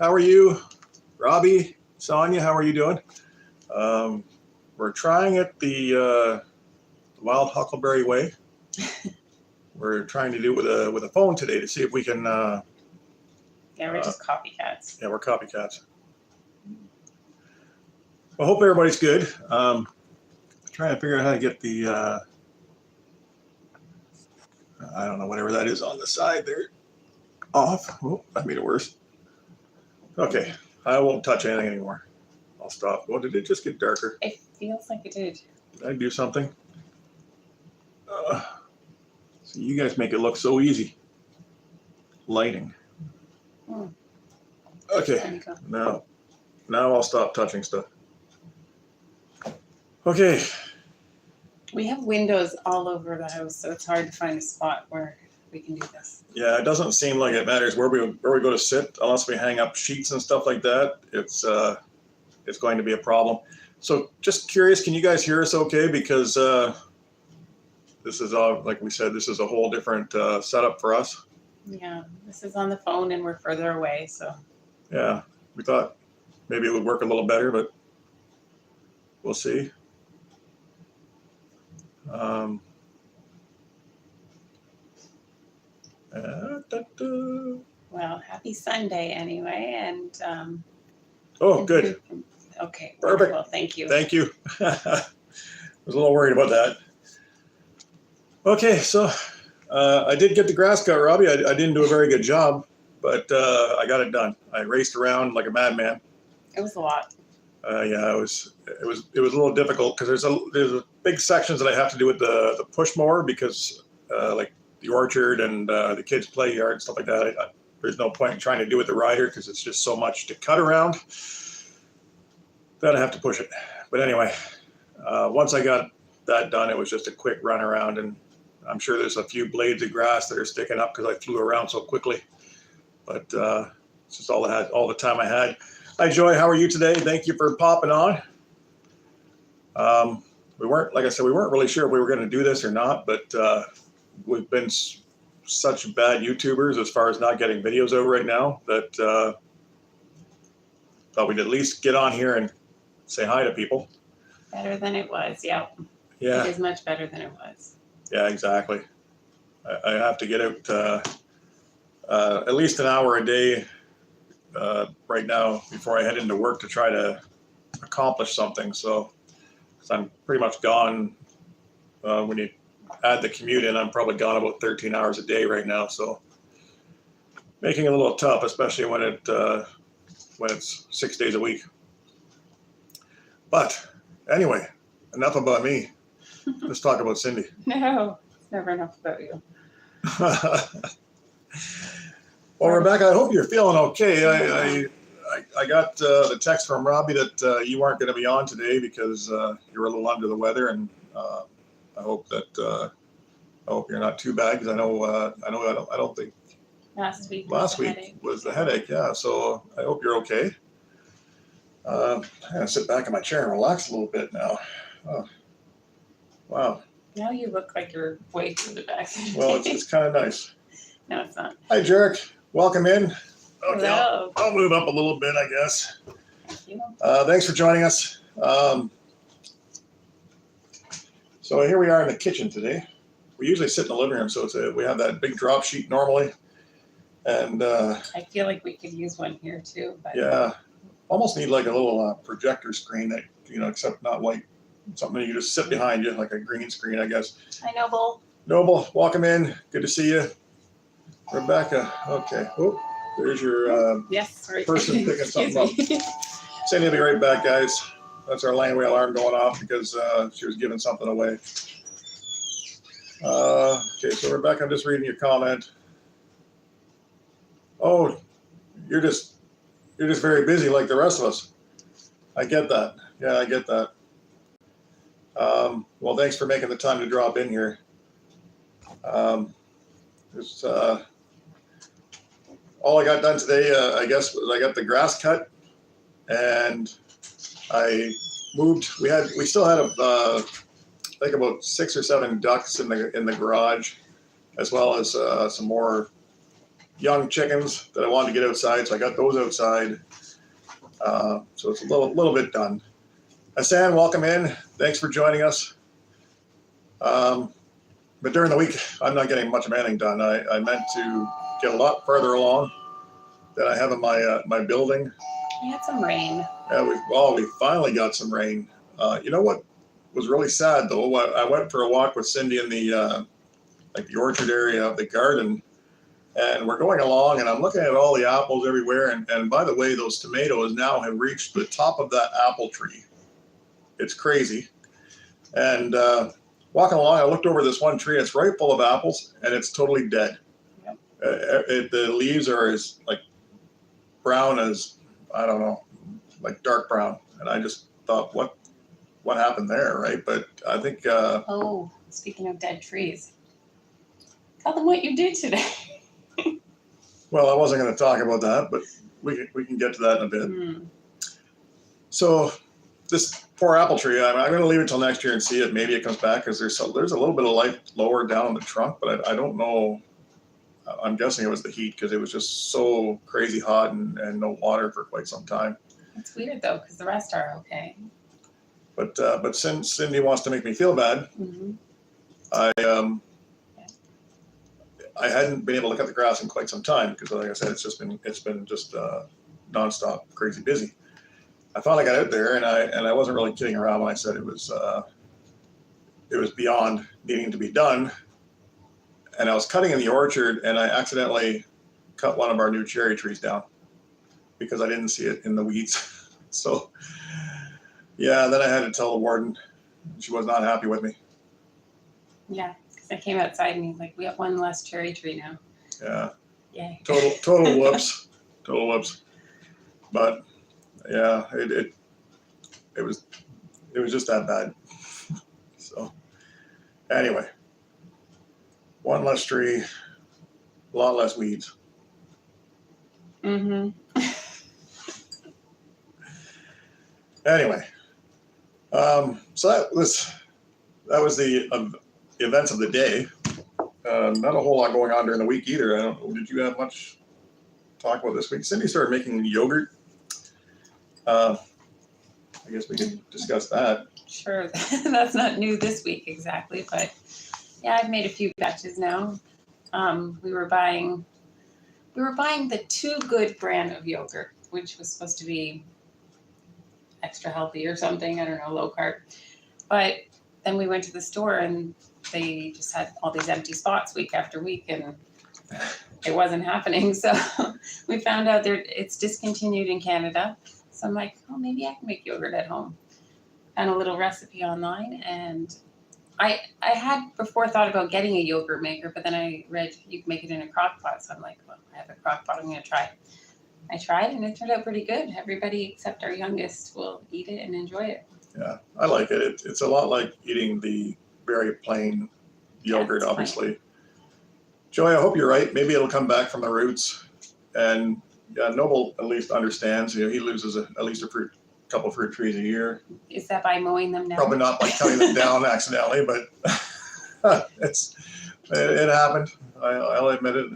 how are you? Robbie, Sonia, how are you doing? We're trying it the wild huckleberry way. We're trying to do it with a phone today to see if we can. Yeah, we're just copycats. Yeah, we're copycats. Well, hope everybody's good. Trying to figure out how to get the I don't know, whatever that is on the side there off. Oh, that made it worse. Okay, I won't touch anything anymore. I'll stop. Well, did it just get darker? It feels like it did. Did I do something? So you guys make it look so easy. Lighting. Okay, now I'll stop touching stuff. Okay. We have windows all over the house, so it's hard to find a spot where we can do this. Yeah, it doesn't seem like it matters where we go to sit, unless we hang up sheets and stuff like that. It's going to be a problem. So just curious, can you guys hear us okay? Because this is all, like we said, this is a whole different setup for us. Yeah, this is on the phone and we're further away, so. Yeah, we thought maybe it would work a little better, but we'll see. Well, happy Sunday anyway, and oh, good. Okay, perfect. Well, thank you. Thank you. I was a little worried about that. Okay, so I did get the grass cut, Robbie. I didn't do a very good job, but I got it done. I raced around like a madman. It was a lot. Yeah, it was a little difficult because there's big sections that I have to do with the push mower because like the orchard and the kids' play yard and stuff like that. There's no point in trying to do with the rider because it's just so much to cut around that I have to push it. But anyway, once I got that done, it was just a quick run around, and I'm sure there's a few blades of grass that are sticking up because I flew around so quickly. But it's just all the time I had. Hi, Joy. How are you today? Thank you for popping on. We weren't, like I said, we weren't really sure if we were going to do this or not, but we've been such bad YouTubers as far as not getting videos over right now that thought we'd at least get on here and say hi to people. Better than it was, yeah. Yeah. It is much better than it was. Yeah, exactly. I have to get out at least an hour a day right now before I head into work to try to accomplish something. So I'm pretty much gone. When you add the commute in, I'm probably gone about 13 hours a day right now. So making it a little tough, especially when it's 6 days a week. But anyway, enough about me. Let's talk about Cindy. No, it's never enough about you. Well, Rebecca, I hope you're feeling okay. I got the text from Robbie that you weren't going to be on today because you were a little under the weather, and I hope you're not too bad because I don't think last week was the headache. Yeah, so I hope you're okay. I'm gonna sit back in my chair and relax a little bit now. Oh, wow. Now you look like you're way to the back. Well, it's kind of nice. No, it's not. Hi, Jarek. Welcome in. Okay, Hello. I'll move up a little bit, I guess. Thank you. Thanks for joining us. So here we are in the kitchen today. We usually sit in the living room, so we have that big drop sheet normally. And I feel like we could use one here too. But yeah, almost need like a little projector screen that, except not white. Something you just sit behind you, like a green screen, I guess. Hi, Noble. Noble, welcome in. Good to see you. Rebecca, okay. Oh, there's your yes, right. person picking something up. Sandy will be right back, guys. That's our laneway alarm going off because she was giving something away. Okay, so Rebecca, I'm just reading your comment. Oh, you're just very busy like the rest of us. I get that. Yeah, I get that. Well, thanks for making the time to drop in here. All I got done today, I guess, was I got the grass cut, and I moved. We still had I think about 6 or 7 ducks in the garage, as well as some more young chickens that I wanted to get outside, so I got those outside. So it's a little bit done. Hassan, welcome in. Thanks for joining us. But during the week, I'm not getting much of anything done. I meant to get a lot further along than I have in my building. We had some rain. Yeah, we finally got some rain. You know what was really sad though? I went for a walk with Cindy in the orchard area of the garden, and we're going along, and I'm looking at all the apples everywhere. And by the way, those tomatoes now have reached the top of that apple tree. It's crazy. And walking along, I looked over this one tree. It's right full of apples, and it's totally dead. Yep. The leaves are as like brown as, I don't know, like dark brown. And I just thought, what happened there, right? But I think. Oh, speaking of dead trees, tell them what you did today. Well, I wasn't going to talk about that, but we can get to that in a bit. Mm. So this poor apple tree, I'm going to leave it till next year and see it. Maybe it comes back because there's a little bit of life lower down on the trunk, but I don't know. I'm guessing it was the heat because it was just so crazy hot and no water for quite some time. It's weird though, because the rest are okay. But since Cindy wants to make me feel bad, Mm-hmm. I hadn't been able to cut the grass in quite some time because, like I said, it's been just nonstop crazy busy. I finally got out there, and I wasn't really kidding around when I said it was beyond needing to be done. And I was cutting in the orchard, and I accidentally cut one of our new cherry trees down because I didn't see it in the weeds. So, yeah, then I had to tell the warden. She was not happy with me. Yeah, because I came outside and he's like, "We have one less cherry tree now." Yeah. Yay. Total whoops. Total whoops. But yeah, it was just that bad. So anyway, one less tree, a lot less weeds. Mm-hmm. Anyway, so that was the events of the day. Not a whole lot going on during the week either. I don't know. Did you have much to talk about this week? Cindy started making yogurt. I guess we could discuss that. Sure, that's not new this week exactly, but yeah, I've made a few batches now. We were buying the Too Good brand of yogurt, which was supposed to be extra healthy or something. I don't know, low carb. But then we went to the store and they just had all these empty spots week after week, and it wasn't happening. So we found out it's discontinued in Canada. So I'm like, oh, maybe I can make yogurt at home. Found a little recipe online, and I had before thought about getting a yogurt maker, but then I read you can make it in a crock pot. So I'm like, well, I have a crock pot, I'm going to try. I tried, and it turned out pretty good. Everybody except our youngest will eat it and enjoy it. Yeah, I like it. It's a lot like eating the very plain yogurt, Yeah, obviously. plain. Joy, I hope you're right. Maybe it'll come back from the roots. And yeah, Noble at least understands. He loses at least a couple fruit trees a year. Is that by mowing them down? Probably not by cutting them down accidentally, but it happened. I'll admit it.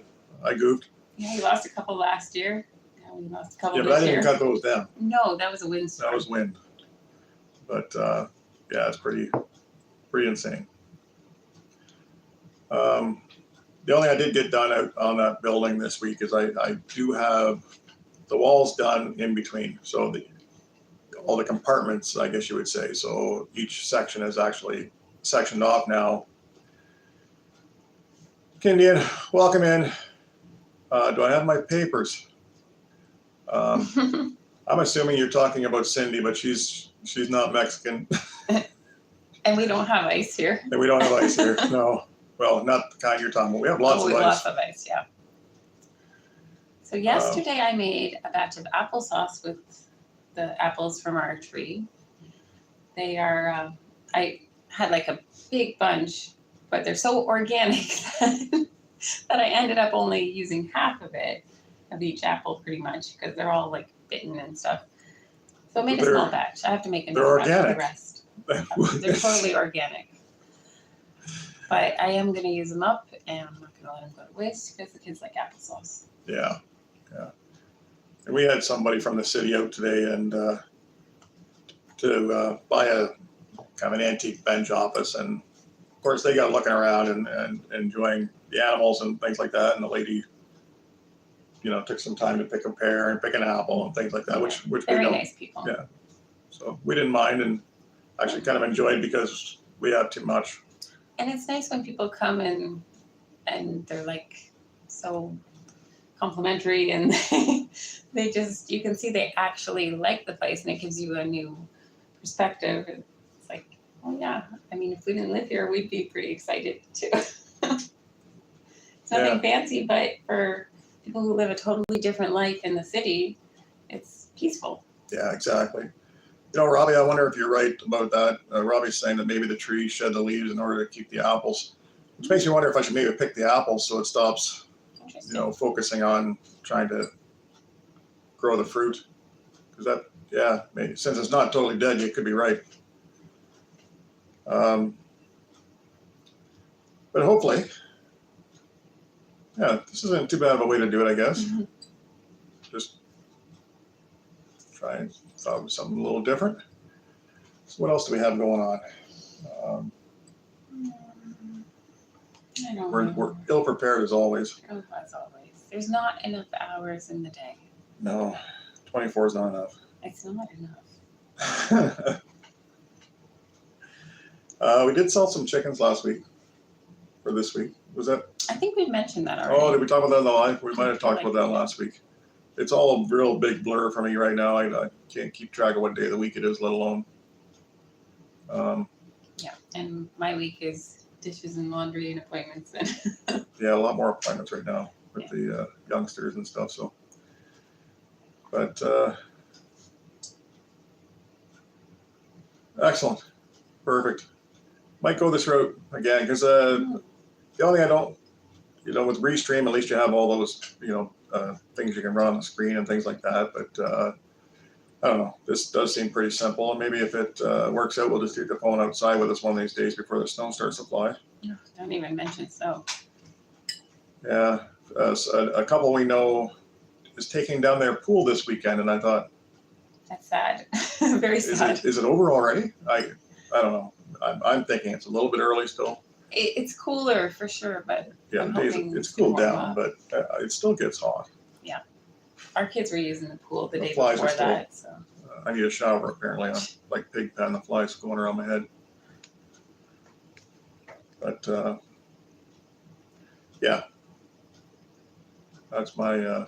I goofed. Yeah, we lost a couple last year. Yeah, we lost a couple Yeah, but I this didn't year. cut those down. No, that was a windstorm. That was wind. But yeah, it's pretty insane. The only thing I did get done out on that building this week is I do have the walls done in between. So all the compartments, I guess you would say. So each section is actually sectioned off now. Kindian, welcome in. Do I have my papers? I'm assuming you're talking about Cindy, but she's not Mexican. And we don't have ice here. And we don't have ice here. No. Well, not the kind you're talking about. We have lots of ice. Lots of ice, yeah. So yesterday I made a batch of applesauce with the apples from our tree. They are, I had like a big bunch, but they're so organic that I ended up only using half of it, of each apple pretty much, because they're all like bitten and stuff. So I made a small batch. I have to make another batch for the rest. They're totally organic. But I am going to use them up, and I'm not going to let them go to waste because the kids like applesauce. Yeah. And we had somebody from the city out today and to buy a kind of an antique bench office, and of course they got looking around and enjoying the animals and things like that. And the lady, took some time to pick a pear and pick an apple and things like that, which we Very don't. nice people. Yeah. So we didn't mind, and actually kind of enjoyed because we have too much. And it's nice when people come and they're like so complimentary, and they just, you can see they actually like the place, and it gives you a new perspective. It's like, oh yeah, I mean, if we didn't live here, we'd be pretty excited too. It's nothing fancy, but for people who live a totally different life in the city, it's peaceful. Yeah, exactly. Robbie, I wonder if you're right about that. Robbie's saying that maybe the trees shed the leaves in order to keep the apples, which makes me wonder if I should maybe pick the apples so it stops, focusing on trying to grow the fruit. Because maybe since it's not totally dead, you could be right. But hopefully, this isn't too bad of a way to do it, I guess. Mm-hmm. Just try and thought of something a little different. So what else do we have going on? I don't We're know. ill prepared as always. Oh, as always. There's not enough hours in the day. No, 24 is not enough. It's not enough. We did sell some chickens last week, or this week. Was that? I think we mentioned that already. Oh, did we talk about that in the live? We might have talked about that last week. It's all a real big blur for me right now. I can't keep track of what day of the week it is, let alone. Yeah, and my week is dishes and laundry and appointments. Yeah, a lot more appointments right now with the youngsters and stuff. So, but excellent, perfect. Might go this route again because the only thing I don't, with Restream, at least you have all those, things you can run on the screen and things like that. But I don't know. This does seem pretty simple, and maybe if it works out, we'll just take the phone outside with us one of these days before the snow starts to fly. Don't even mention snow. Yeah, so a couple we know is taking down their pool this weekend, and I thought, that's sad. Very sad. Is it over already? I don't know. I'm thinking it's a little bit early still. It's cooler for sure, but Yeah, it's cooled down, but it still gets hot. Yeah, our kids were using the pool the day flies before are still, that. So I need a shower apparently. I'm like pig pen, the flies going around my head. But yeah, that's my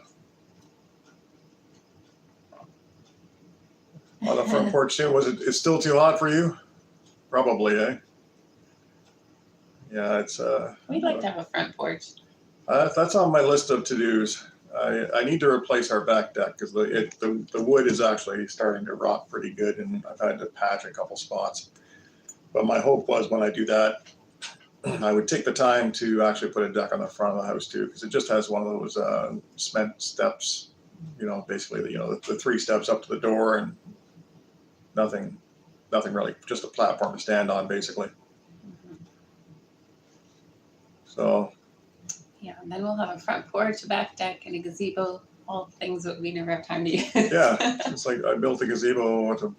on the front porch too. It's still too hot for you? Probably, eh? Yeah, it's we'd like to have a front porch. That's on my list of to-dos. I need to replace our back deck because the wood is actually starting to rot pretty good, and I've had to patch a couple spots. But my hope was when I do that, I would take the time to actually put a deck on the front of the house too, because it just has one of those cement steps, basically the 3 steps up to the door and nothing really, just a platform to stand on basically. So. Yeah, and then we'll have a front porch, a back deck, and a gazebo, all things that we never have time to use. Yeah, it's like I built a gazebo 7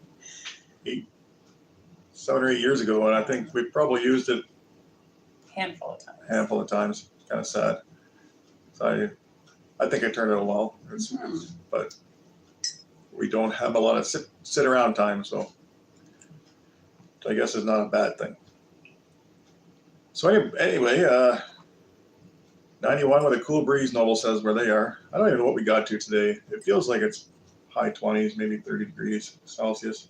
or 8 years ago, and I think we probably used it handful of times. It's kind of sad. So I think it turned out well. But we don't have a lot of sit around time, so I guess it's not a bad thing. So anyway, 91 with a cool breeze, Noble says where they are. I don't even know what we got to today. It feels like it's high 20s, maybe 30 degrees Celsius.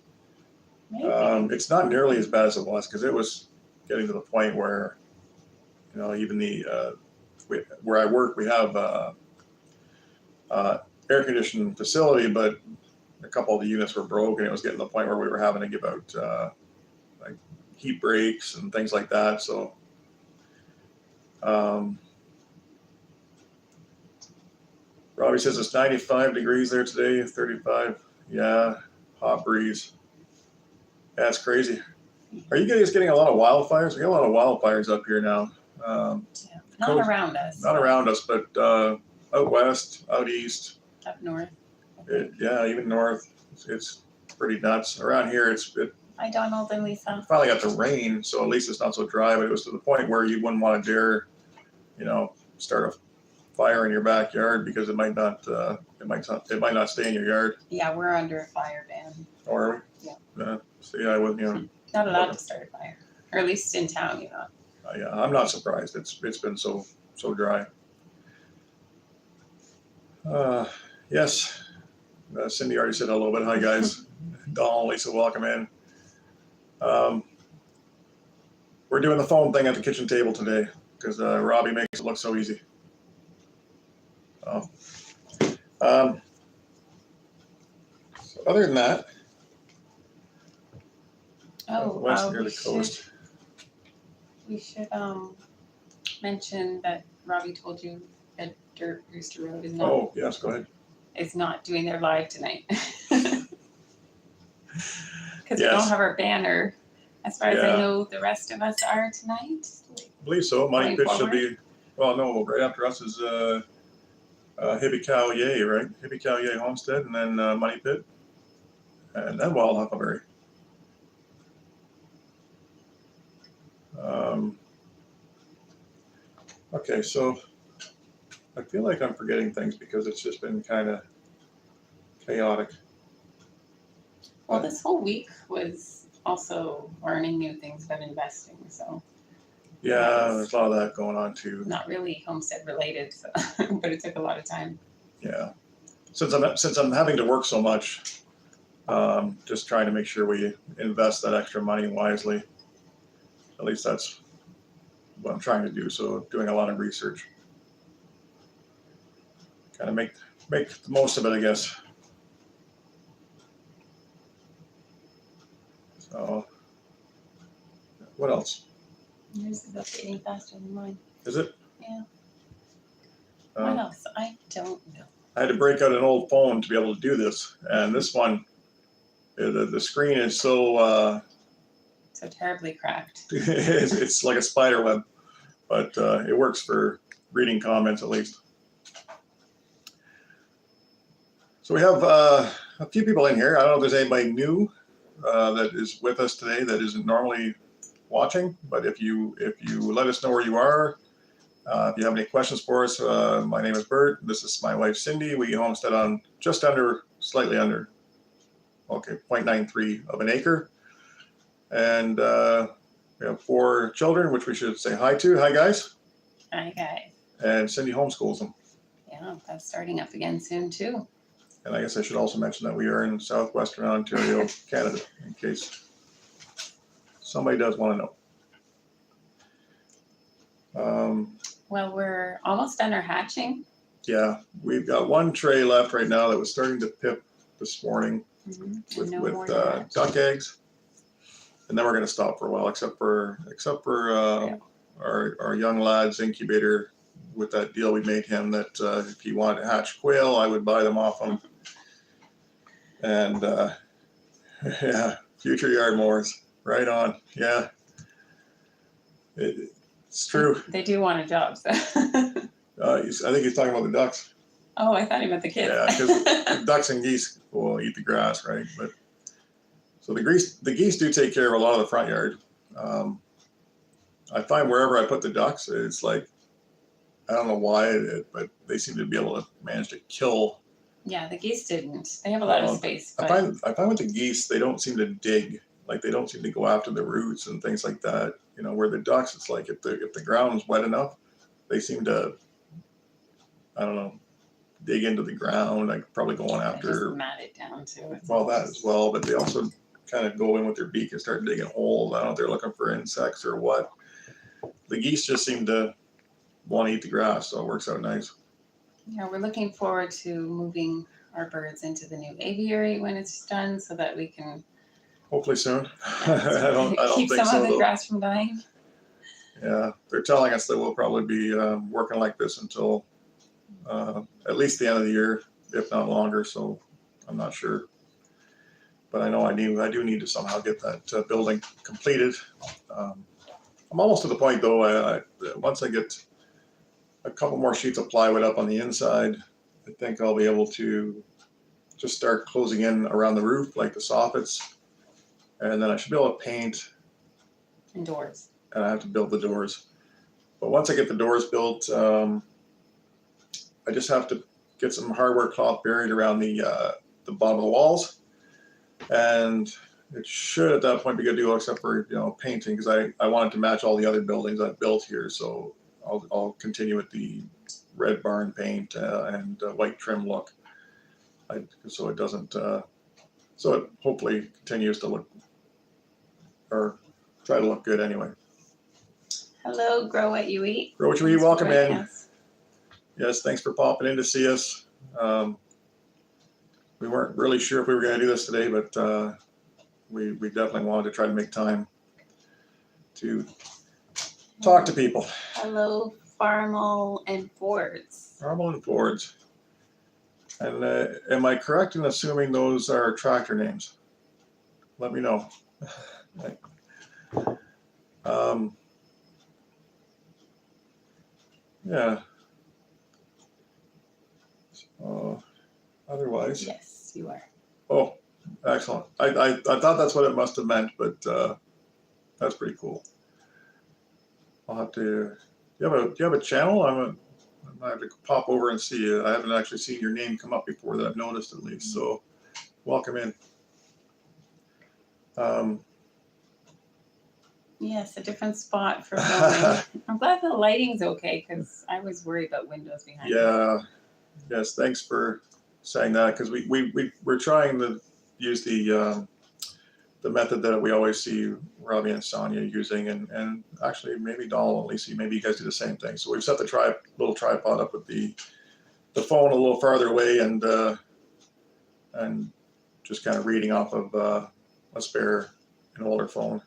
It's not nearly as bad as it was because it was getting to the point where, even where I work, we have air conditioning facility, but a couple of the units were broke, and it was getting to the point where we were having to give out like heat breaks and things like that. So. Robbie says it's 95 degrees there today, 35. Yeah, hot breeze. That's crazy. Are you guys getting a lot of wildfires? We got a lot of wildfires up here now. Not coast- around us. not around us, but out west, out east, Up north. yeah, even north. It's pretty nuts. Around here, it Hi, Donald and Lisa. finally got the rain, so at least it's not so dry. But it was to the point where you wouldn't want to dare, start a fire in your backyard because it might not stay in your yard. Yeah, we're under a fire ban. Or are we? Yeah. So yeah, I wouldn't. Not allowed to start a fire, or at least in town, Yeah, I'm not surprised. It's been so dry. Yes, Cindy already said hello, but hi guys. Donald, Lisa, welcome in. We're doing the phone thing at the kitchen table today because Robbie makes it look so easy. So other than that, west near the coast. We should mention that Robbie told you that Dirt Rooster Road is not Oh yes, go ahead. doing their live tonight. Because we Yes. don't have our banner. As far as Yeah. I know, the rest of us are tonight. I believe so. Money Going Pit should be. Well, no, right after us is Hippie Cow Yay, right? Hippie Cow Yay Homestead, and then Money Pit, and then Wild Huckleberry. Okay, so I feel like I'm forgetting things because it's just been kind of chaotic. Well, this whole week was also learning new things about investing, so Yeah, there's a lot of that going on too. not really homestead related, so, but it took a lot of time. Yeah, since I'm having to work so much, just trying to make sure we invest that extra money wisely. At least that's what I'm trying to do. So doing a lot of research, kind of make the most of it, I guess. So what else? Yours is updating faster than mine. Is it? Yeah. What else? I don't know. I had to break out an old phone to be able to do this, and this one, the screen is so So terribly cracked. it's like a spider web, but it works for reading comments at least. So we have a few people in here. I don't know if there's anybody new that is with us today that isn't normally watching, but if you let us know where you are, if you have any questions for us, my name is Bert. This is my wife Cindy. We homestead on slightly under, 0.93 of an acre, and we have 4 children, which we should say hi to. Hi guys. Hi guys. And Cindy homeschools them. Yeah, that's starting up again soon too. And I guess I should also mention that we are in Southwestern Ontario, Canada, in case somebody does want to know. Well, we're almost done our hatching. Yeah, we've got 1 tray left right now that was starting to pip this morning with duck eggs, and then we're going to stop for a while, except for our young lad's incubator with that deal we made him that if he wanted to hatch quail, I would buy them off him. And yeah, future yard mowers, right on. Yeah, it's true. They do want a job, so. I think he's talking about the ducks. Oh, I thought he meant the kids. Yeah, because ducks and geese will eat the grass, right? But so the geese do take care of a lot of the front yard. I find wherever I put the ducks, it's like, I don't know why, but they seem to be able to manage to kill. Yeah, the geese didn't. They have a lot of space. I But find with the geese, they don't seem to dig. Like they don't seem to go after the roots and things like that. You know, where the ducks, it's like if the ground's wet enough, they seem to, I don't know, dig into the ground, like probably going they after. just mat it down too. Well, that as well, but they also kind of go in with their beak and start digging holes. I don't know if they're looking for insects or what. The geese just seem to want to eat the grass, so it works out nice. Yeah, we're looking forward to moving our birds into the new aviary when it's done, so that we can Hopefully soon. I don't keep think some so of the though. grass from dying. Yeah, they're telling us that we'll probably be working like this until at least the end of the year, if not longer. So I'm not sure, but I know I do need to somehow get that building completed. I'm almost to the point though. Once I get a couple more sheets of plywood up on the inside. I think I'll be able to just start closing in around the roof, like the soffits. And then I should be able to paint. And doors. And I have to build the doors. But once I get the doors built, I just have to get some hardware cloth buried around the bottom of the walls. And it should at that point be a good deal, except for, you know, painting, because I wanted to match all the other buildings I've built here. So I'll continue with the red barn paint and white trim look. So it doesn't, so it hopefully continues to look, or try to look good anyway. Hello, Grow What You Eat. Grow What You Eat, welcome in. Us. Yes, thanks for popping in to see us. We weren't really sure if we were going to do this today, but we definitely wanted to try to make time to talk to people. Hello, Farmel and Fords. Farmel and Fords. And am I correct in assuming those are tractor names? Let me know. Yeah. So, otherwise. Yes, you are. Oh, excellent. I thought that's what it must have meant, but that's pretty cool. I'll have to. Do you have a channel? I might have to pop over and see you. I haven't actually seen your name come up before that I've noticed, at least. So, welcome in. Yes, a different spot for filming. I'm glad the lighting's okay, because I was worried about windows behind me. Yeah. Yes. Thanks for saying that, because we're trying to use the method that we always see Robbie and Sonia using, and actually maybe Donald and Lisa, maybe you guys do the same thing. So we've set the little tripod up with the phone a little farther away, and just kind of reading off of a spare, an older phone.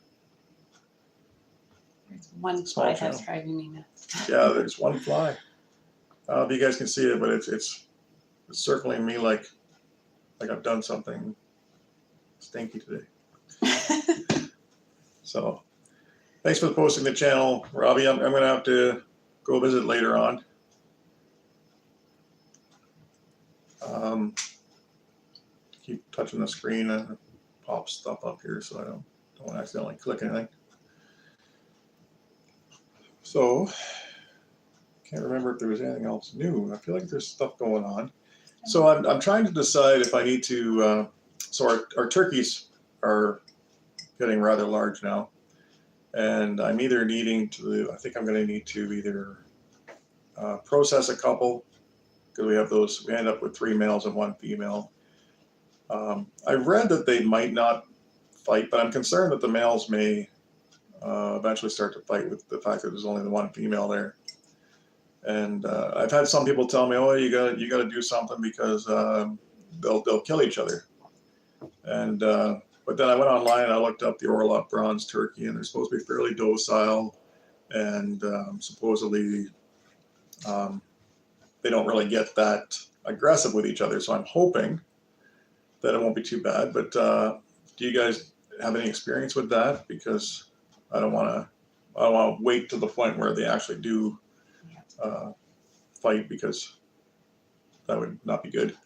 There's one fly that's driving me nuts. Yeah, there's one fly. I don't know if you guys can see it, but it's circling me like I've done something stinky today. So, thanks for posting the channel, Robbie. I'm going to have to go visit later on. Keep touching the screen and it pops stuff up here, so I don't want to accidentally click anything. So, can't remember if there was anything else new. I feel like there's stuff going on. So I'm trying to decide if I need to. So our turkeys are getting rather large now, and I'm either needing to. I think I'm going to need to either process a couple, because we have those. We end up with 3 males and 1 female. I read that they might not fight, but I'm concerned that the males may eventually start to fight with the fact that there's only the 1 female there. And I've had some people tell me, "Oh, you got to do something, because they'll kill each other." And but then I went online and I looked up the Orlov bronze turkey, and they're supposed to be fairly docile, and supposedly they don't really get that aggressive with each other. So I'm hoping that it won't be too bad. But do you guys have any experience with that? Because I don't want to wait to the point where they actually do fight, because that would not be good.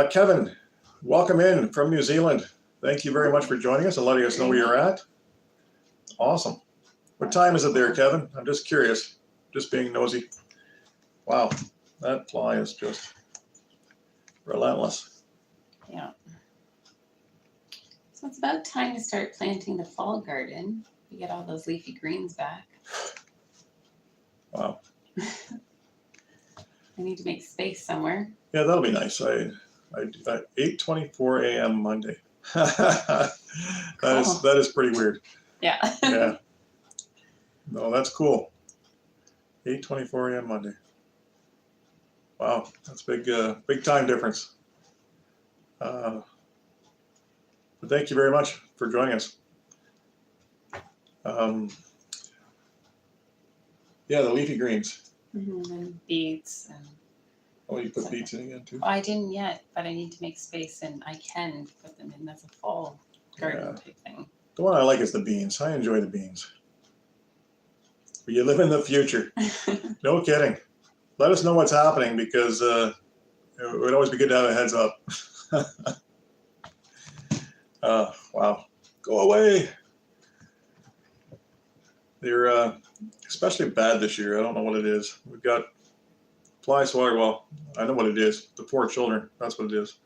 Kevin, welcome in from New Zealand. Thank you very much for joining us and letting us know where you're at. Awesome. What time is it there, Kevin? I'm just curious, just being nosy. Wow, that fly is just relentless. Yeah. So it's about time to start planting the fall garden. You get all those leafy greens back. Wow. I need to make space somewhere. Yeah, that'll be nice. I 8:24 a.m. Monday. That is pretty weird. Yeah. Yeah. No, that's cool. 8:24 a.m. Monday. Wow, that's big time difference. But thank you very much for joining us. Yeah, the leafy greens. And beets. And Oh, you put beets in again too? I didn't yet, but I need to make space, and I can put them in as a fall garden type thing. The one I like is the beans. I enjoy the beans. You live in the future. No kidding. Let us know what's happening because it would always be good to have a heads up. Wow. Go away. They're especially bad this year. I don't know what it is. We've got fly swatter. Well, I know what it is. The 4 children. That's what it is.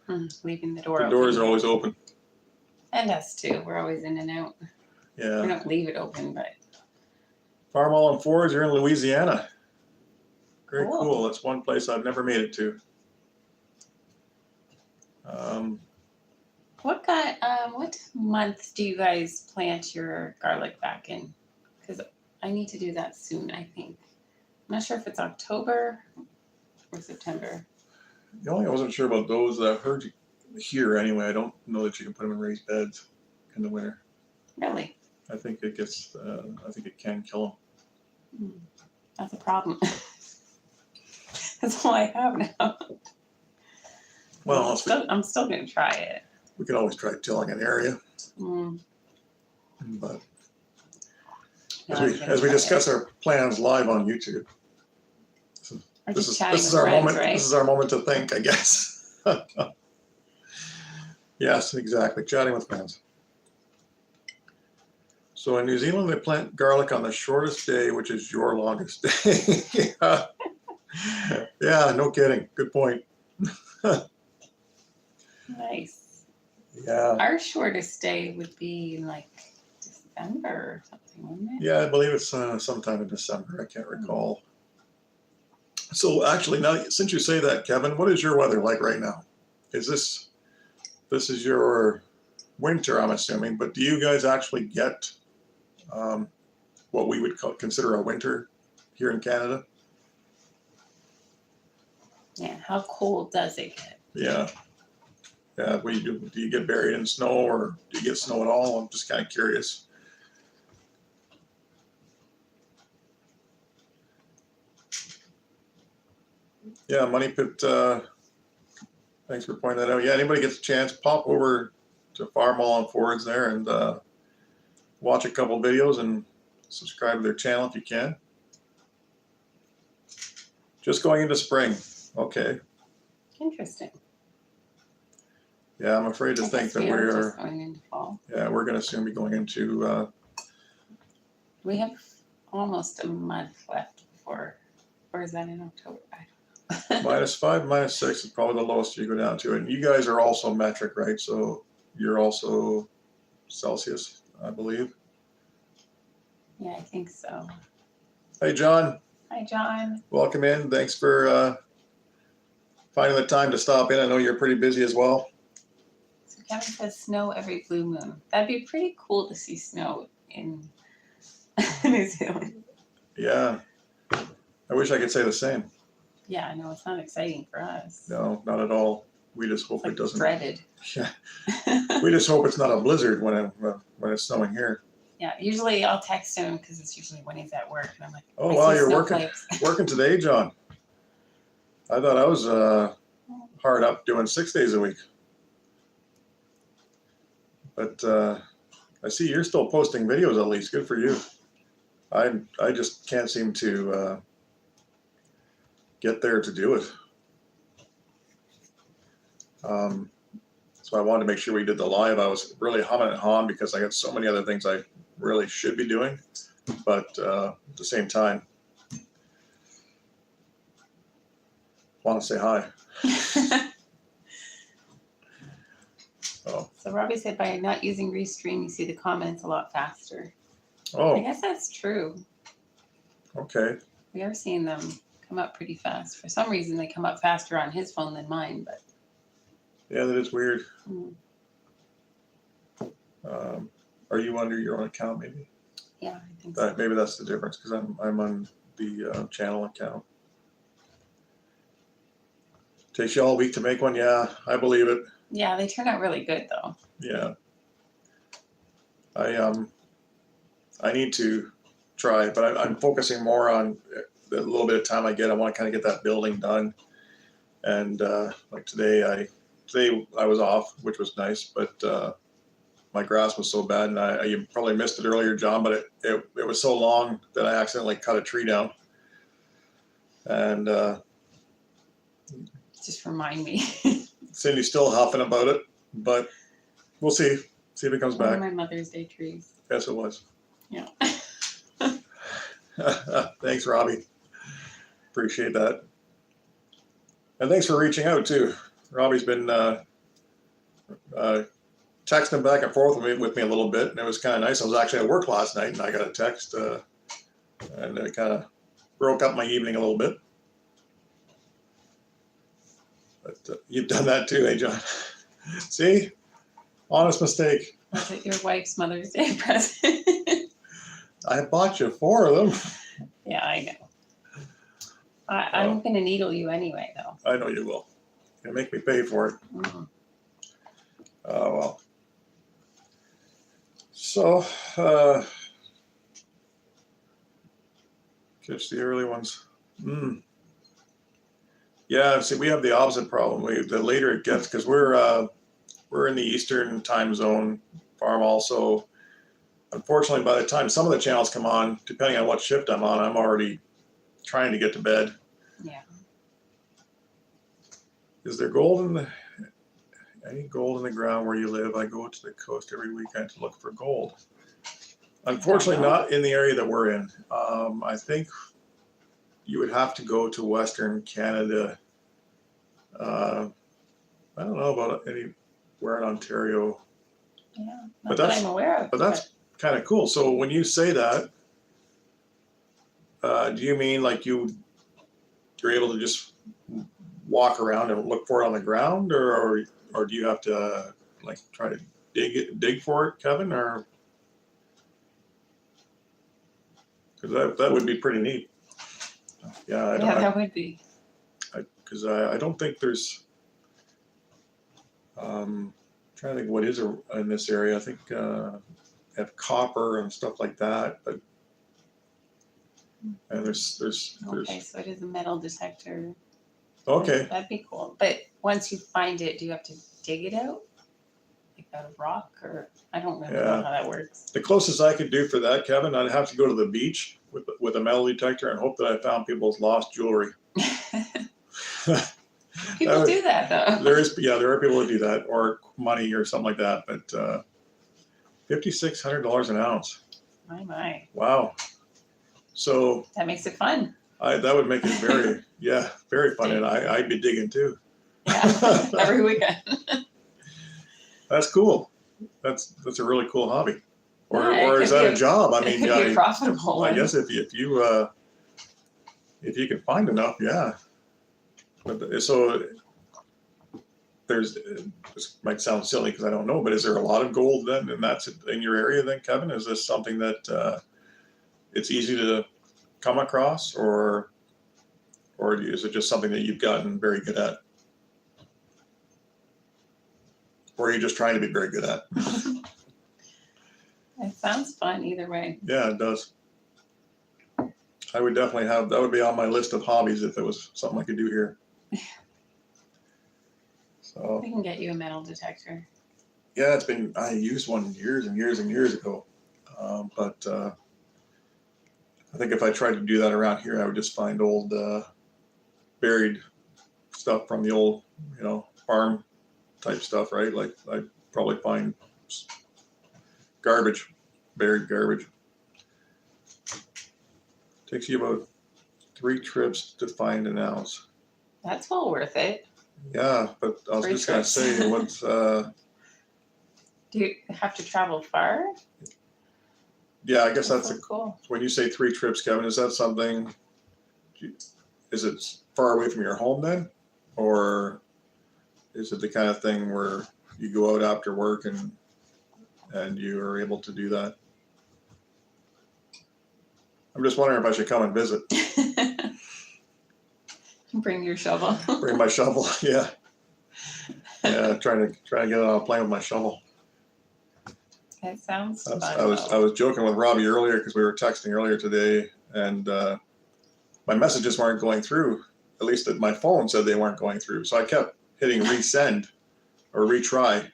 Leaving the door The open. doors are always open. And us too. We're always in and out. We Yeah. don't leave it open, but Farm all on fours. You're in Louisiana. Very Cool. cool. That's one place I've never made it to. what month do you guys plant your garlic back in? Because I need to do that soon, I think. I'm not sure if it's October or September. The only I wasn't sure about those that I've heard here anyway. I don't know that you can put them in raised beds in the winter. Really? I think it gets. I think it can kill them. That's a problem. That's all I have now. Well, I'm still going to try it. we can always try tilling an area, but No, as we discuss our plans live on YouTube, Or this just is chatting this is with our friends, moment. right? This is our moment to think, I guess. Yes, exactly. Chatting with friends. So in New Zealand, they plant garlic on the shortest day, which is your longest day. Yeah. Yeah, no kidding. Good point. Nice. Yeah. Our shortest day would be like December or something, wouldn't it? Yeah, I believe it's sometime in December. I can't recall. So actually, now since you say that, Kevin, what is your weather like right now? Is this is your winter, I'm assuming, but do you guys actually get what we would consider a winter here in Canada? Yeah. How cold does it get? Yeah. Yeah. What do you do? Do you get buried in snow or do you get snow at all? I'm just kind of curious. Yeah, Money Pit, thanks for pointing that out. Yeah, anybody gets a chance, pop over to Farm All on Forwards there and watch a couple videos and subscribe to their channel if you can. Just going into spring. Okay. Interesting. Yeah, I'm afraid to I think guess that we are we're just going into fall. yeah, we're going to soon be going into We have almost a month left before, or is that in October? I don't know. -5, -6 is probably the lowest you go down to. And you guys are also metric, right? So you're also Celsius, I believe. Yeah, I think so. Hey, John. Hi, John. Welcome in. Thanks for finding the time to stop in. I know you're pretty busy as well. So Kevin says snow every blue moon. That'd be pretty cool to see snow in New Zealand. Yeah. I wish I could say the same. Yeah, I know it's not exciting for us. No, not at all. We just hope It's like it doesn't. dreaded. Yeah. We just hope it's not a blizzard when it's snowing here. Yeah, usually I'll text him because it's usually when he's at work, and I'm like, Oh I wow, see you're working snowflakes. working today, John. I thought I was hard up doing 6 days a week. But I see you're still posting videos at least. Good for you. I just can't seem to get there to do it. So I wanted to make sure we did the live. I was really humming and hawing because I got so many other things I really should be doing. But at the same time, want to say hi. Oh. So Robbie said by not using Restream, you see the comments a lot faster. I Oh, guess that's true. okay. We are seeing them come up pretty fast. For some reason, they come up faster on his phone than mine, but Yeah, that is weird. mm, Are you under your own account maybe? yeah, I think so. Maybe that's the difference because I'm on the channel account. Takes you all week to make one. Yeah, I believe it. Yeah, they turn out really good though. Yeah. I need to try, but I'm focusing more on the little bit of time I get. I want to kind of get that building done. And like today I was off, which was nice, but my grass was so bad, and you probably missed it earlier, John, but it was so long that I accidentally cut a tree down. And Just remind me. Cindy's still huffing about it, but we'll see if it comes One of back. my Mother's Day trees. Yes, it was. Yeah. Thanks, Robbie. Appreciate that. And thanks for reaching out too. Robbie's been texting back and forth with me a little bit, and it was kind of nice. I was actually at work last night, and I got a text, and it kind of broke up my evening a little bit. But you've done that too, eh, John? See? Honest mistake. Was it your wife's Mother's Day present? I bought you 4 of them. Yeah, I know. I'm going to needle you anyway, though. I know you will. You'll make me pay for it. Mm-hmm. Oh, well. So, catch the early ones. Yeah, see, we have the opposite problem. The later it gets, because we're in the Eastern time zone farm also. Unfortunately, by the time some of the channels come on, depending on what shift I'm on, I'm already trying to get to bed. Yeah. Is there any gold in the ground where you live? I go to the coast every weekend to look for gold. Unfortunately, not in the area that we're in. I think you would have to go to Western Canada. I don't know about anywhere in Ontario. Yeah, But not that I'm aware of. But that's kind of cool. So when you say that, do you mean like you're able to just walk around and look for it on the ground, or do you have to like try to dig for it, Kevin, or because that would be pretty neat. Yeah, that would be. Because I don't think there's. Trying to think what is in this area. I think have copper and stuff like that, but and there's Okay, so it is a metal detector. okay. That'd be cool. But once you find it, do you have to dig it out? Like out of rock, or I don't really know how that works. The closest I could do for that, Kevin, I'd have to go to the beach with a metal detector and hope that I found people's lost jewelry. People do that though. There are people who do that, or money or something like that. But $5,600 an ounce. My. Wow. So that makes it fun. That would make it very very fun, and I'd be digging too. Yeah, every weekend. That's cool. That's a really cool hobby. Or is that a job? I mean, it could be a profitable one. I guess if you can find enough, yeah. But so this might sound silly because I don't know, but is there a lot of gold then, and that's in your area then, Kevin? Is this something that it's easy to come across, or is it just something that you've gotten very good at? Or are you just trying to be very good at? It sounds fun either way. Yeah, it does. I would definitely that would be on my list of hobbies if it was something I could do here. So we can get you a metal detector. Yeah, I used one years and years and years ago. But I think if I tried to do that around here, I would just find old buried stuff from the old, farm type stuff, right? Like I'd probably find buried garbage. Takes you about 3 trips to find an ounce. That's well worth it. Yeah, but I was just going to say, what's... Do you have to travel far? Yeah, I guess that's so cool. When you say 3 trips, Kevin, is that something... Is it far away from your home then? Or is it the kind of thing where you go out after work and you are able to do that? I'm just wondering if I should come and visit. Bring your shovel. Bring my shovel, yeah. Yeah, trying to get on a plane with my shovel. That sounds fun. I was joking with Robbie earlier because we were texting earlier today, and my messages weren't going through. At least my phone said they weren't going through. So I kept hitting resend or retry.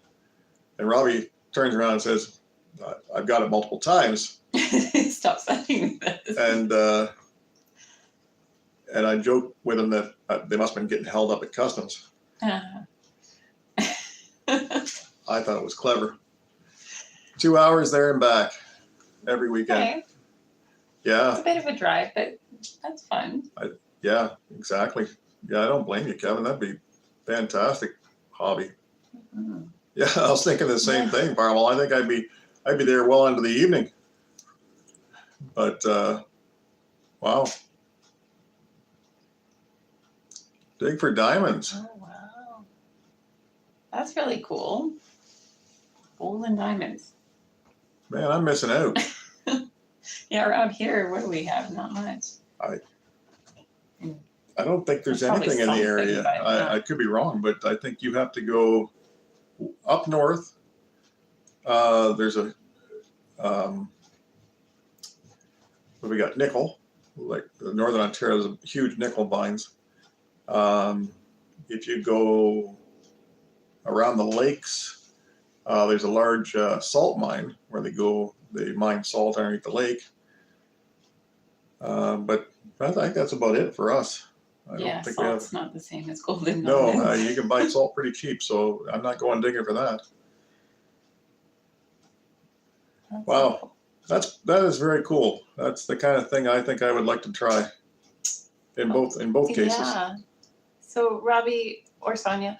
And Robbie turns around and says, I've got it multiple times. Stop saying this. And I joked with him that they must have been getting held up at customs. Uh-huh. I thought it was clever. 2 hours there and back every weekend. Okay. Yeah. It's a bit of a drive, but that's fun. Yeah, exactly. Yeah, I don't blame you, Kevin. That'd be fantastic hobby. Mm-hmm. Yeah, I was thinking the same thing, Parwell. I think I'd be there well into the evening. But wow. Dig for diamonds. Oh, wow. That's really cool. Gold and diamonds. Man, I'm missing out. Yeah, around here, what do we have? Not much. I don't think there's There's probably anything in the something, area. but I could be wrong, but I think you have to go up north. There's a what we got? Nickel. Like Northern Ontario has huge nickel mines. If you go around the lakes, there's a large salt mine where they mine salt underneath the lake. But I think that's about it for us. I don't think salt's not the same as gold and No, diamonds. you can buy salt pretty cheap, so I'm not going digging for that. Wow, that is very cool. That's the kind of thing I think I would like to try. In both cases. Yeah. So Robbie or Sonia,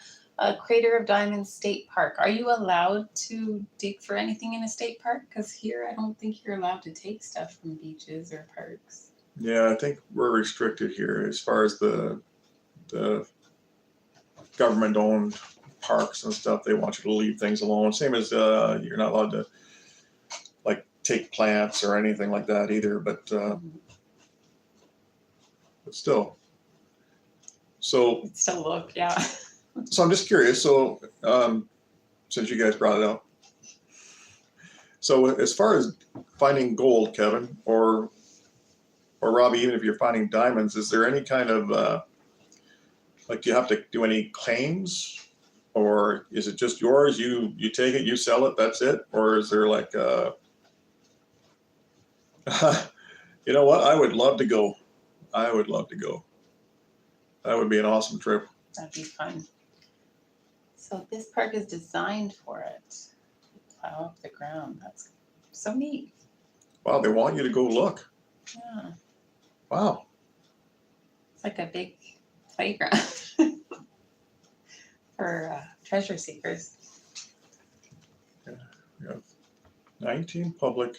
Crater of Diamonds State Park. Are you allowed to dig for anything in a state park? Because here I don't think you're allowed to take stuff from beaches or parks. Yeah, I think we're restricted here as far as the government-owned parks and stuff. They want you to leave things alone. Same as you're not allowed to like take plants or anything like that either. But still, so It's still look, yeah. So I'm just curious. So since you guys brought it up, so as far as finding gold, Kevin, or Robbie, even if you're finding diamonds, is there any kind of like, do you have to do any claims, or is it just yours? You take it, you sell it, that's it, or is there like you know what? I would love to go. I would love to go. That would be an awesome trip. That'd be fun. So this park is designed for it. Plow up the ground. That's so neat. Wow, they want you to go look. Yeah. Wow. It's like a big playground for treasure seekers. Yeah, we have 19 public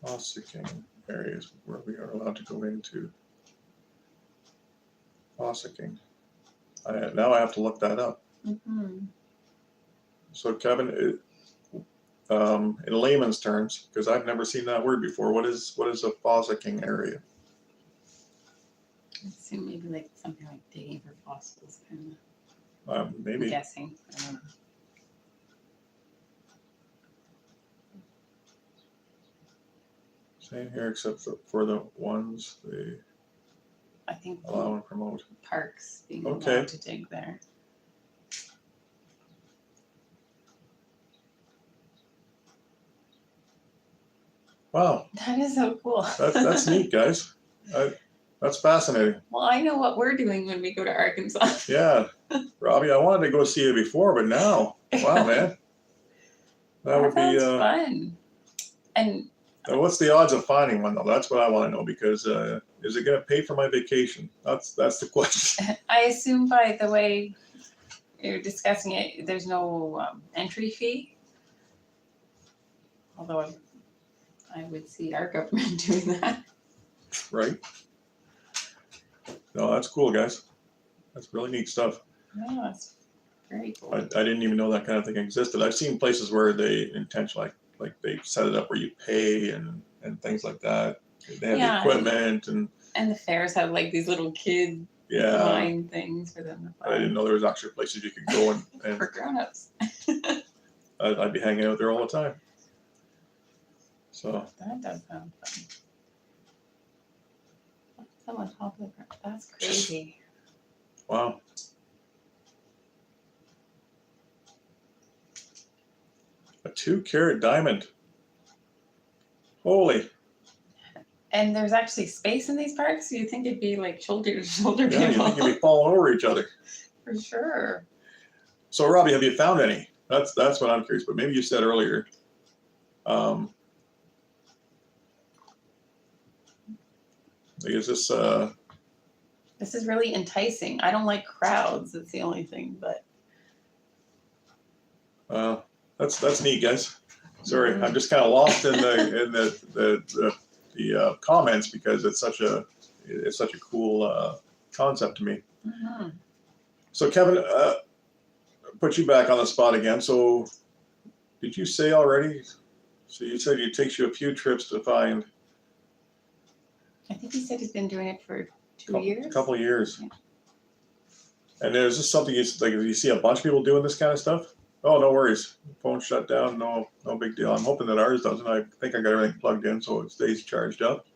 fossicking areas where we are allowed to go into fossicking. Now I have to look that up. Mm-hmm. So Kevin, in layman's terms, because I've never seen that word before, what is a fossicking area? I assume maybe like something like digging for fossils, kind of. Maybe. I'm guessing. I don't know. Same here, except for the ones they I think allow and promote. parks being Okay. allowed to dig there. Wow, That is so cool. that's neat, guys. That's fascinating. Well, I know what we're doing when we go to Arkansas. Yeah, Robbie, I wanted to go see you before, but now, wow, man, that would be. Sounds fun. And What's the odds of finding one though? That's what I want to know, because is it going to pay for my vacation? That's the question. I assume by the way you're discussing it, there's no entry fee. Although I would see our government doing that. Right? No, that's cool, guys. That's really neat stuff. No, that's very cool. I didn't even know that kind of thing existed. I've seen places where they intentionally, like they set it up where you pay and things like that. They have the equipment and the fairs have like these little kid mine things for them to I didn't know there was actually places you could go and for grown-ups. I'd be hanging out there all the time. So That does sound fun. Someone top of the ground. That's crazy. wow. A 2-carat diamond. Holy. And there's actually space in these parks. You think it'd be like shoulder to shoulder Yeah, you people. think you'd be falling over each other. For sure. So, Robbie, have you found any? That's what I'm curious. But maybe you said earlier. Is this? This is really enticing. I don't like crowds. That's the only thing. But That's neat, guys. Sorry, I'm just kind of lost in the comments because it's such a cool concept to me. mm-hmm. So, Kevin, put you back on the spot again. So, did you say already? So you said it takes you a few trips to find. I think he said he's been doing it for 2 years. A couple of years. Yeah. And is this something you see a bunch of people doing this kind of stuff? Oh, no worries. Phone shut down. No big deal. I'm hoping that ours doesn't. I think I got everything plugged in so it stays charged up.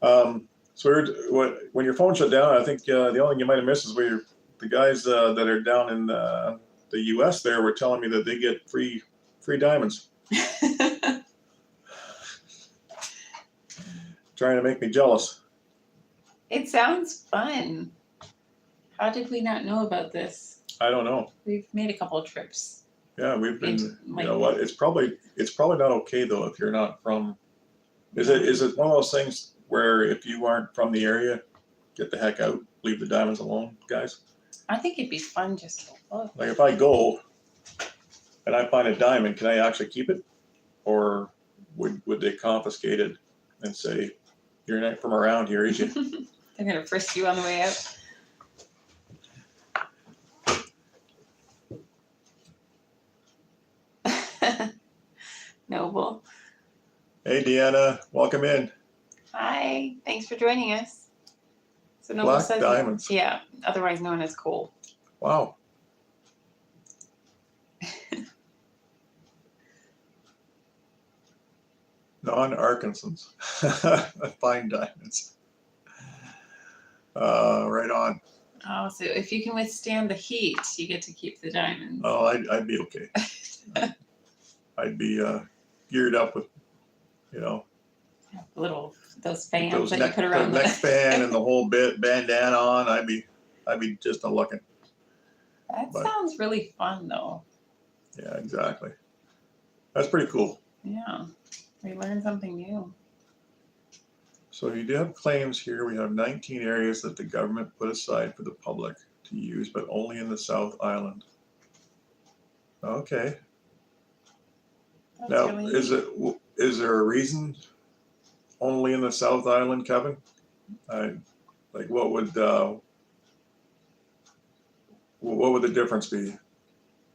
So when your phone shut down, I think the only thing you might have missed is where the guys that are down in the U.S. there were telling me that they get free diamonds. Trying to make me jealous. It sounds fun. How did we not know about this? I don't know. We've made a couple of trips. Yeah, we've been. You know what? It's probably not okay though if you're not from. Is it one of those things where if you aren't from the area, get the heck out, leave the diamonds alone, guys? I think it'd be fun just to look. Like if I go and I find a diamond, can I actually keep it, or would they confiscate it and say you're not from around here, is you? They're gonna frisk you on the way out. Noble. Hey, Deanna, welcome in. Hi, thanks for joining us. So Noble Black says, diamonds. yeah, otherwise known as coal. Wow. Non-Arkansans. Fine diamonds. Right on. Oh, so if you can withstand the heat, you get to keep the diamonds. Oh, I'd be okay. I'd be geared up with, Those fans those that neck, you put around the neck band and the whole bandana on. I'd be just a looking. That sounds really fun, though. Yeah, exactly. That's pretty cool. Yeah, we learned something new. So you do have claims here. We have 19 areas that the government put aside for the public to use, but only in the South Island. Okay. That's Now, really is there a reason only in the South Island, Kevin? What would the difference be?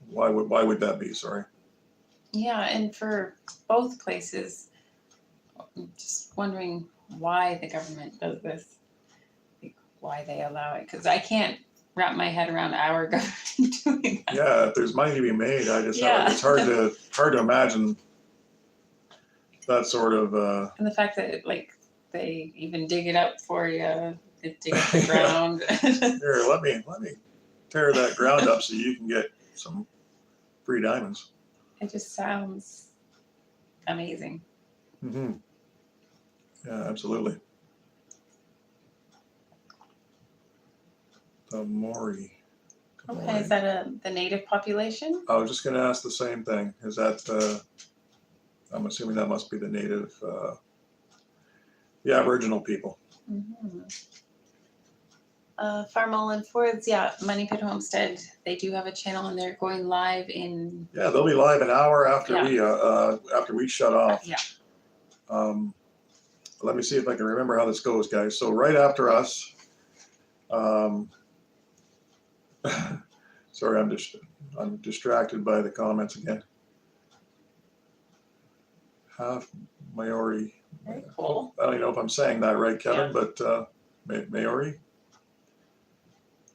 Why would that be? Sorry. Yeah, and for both places, I'm just wondering why the government does this, like why they allow it, because I can't wrap my head around our government doing that. Yeah, if there's money to be made, it's hard to imagine that sort of. And the fact that they even dig it up for you, they dig up the ground. Here, let me tear that ground up so you can get some free diamonds. It just sounds amazing. Mm-hmm. Yeah, absolutely. The Maori. Okay, is that the native population? I was just going to ask the same thing. Is that I'm assuming that must be the native, the Aboriginal people. Mm-hmm. Farmall and Fords, yeah, Money Pit Homestead. They do have a channel, and they're going live in. Yeah, they'll be live an hour after we shut off. Yeah. Let me see if I can remember how this goes, guys. So right after us. Sorry, I'm distracted by the comments again. Half Maori. Very cool. I don't even know if I'm saying that right, Kevin, but Maori.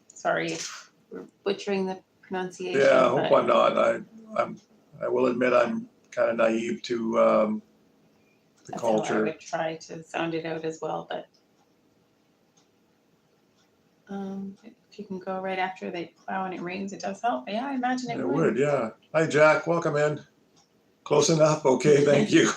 Sorry if we're butchering the pronunciation. Yeah, I hope I'm not. I will admit I'm kind of naive to the that's culture. how I would try to sound it out as well, but if you can go right after they plow and it rains, it does help. Yeah, I imagine it would. Yeah. Hi, Jack. Welcome in. Close enough. Okay, thank you.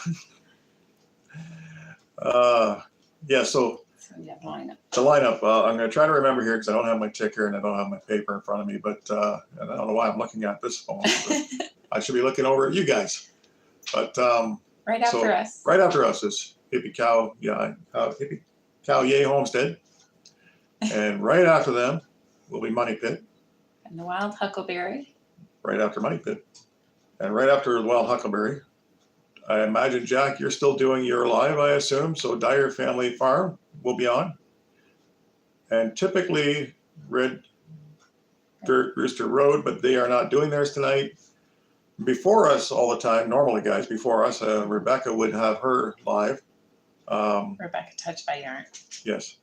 Yeah, so So yeah, lineup. the lineup, I'm going to try to remember here because I don't have my ticker and I don't have my paper in front of me, but and I don't know why I'm looking at this phone. I should be looking over at you guys. But Right after us. Right after us is Hippie Cow, Hippie Cow Yay Homestead. And right after them will be Money Pit. And the Wild Huckleberry. Right after Money Pit. And right after the Wild Huckleberry, I imagine, Jack, you're still doing your live, I assume. So Dyer Family Farm will be on. And typically Red Dirt Rooster Road, but they are not doing theirs tonight. Before us all the time, normally guys, before us, Rebecca would have her live. Rebecca Touched by Yarn. Yes,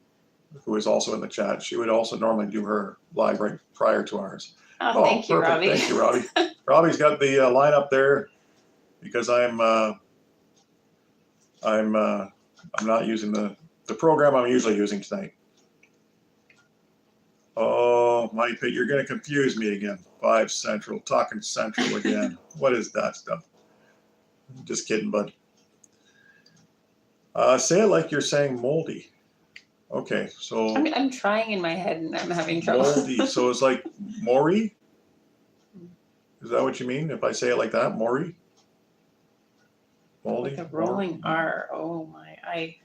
who is also in the chat. She would also normally do her live right prior to ours. Oh, thank you, perfect. Robbie. Thank you, Robbie. Robbie's got the lineup there because I'm not using the program I'm usually using tonight. Oh, Money Pit, you're going to confuse me again. 5 Central, talking Central again. What is that stuff? Just kidding, bud. Say it like you're saying moldy. Okay, so I'm trying in my head and I'm having trouble. moldy. So it's like Maury? Is that what you mean? If I say it like that, Maury? Moldy? Like a rolling R. Oh my,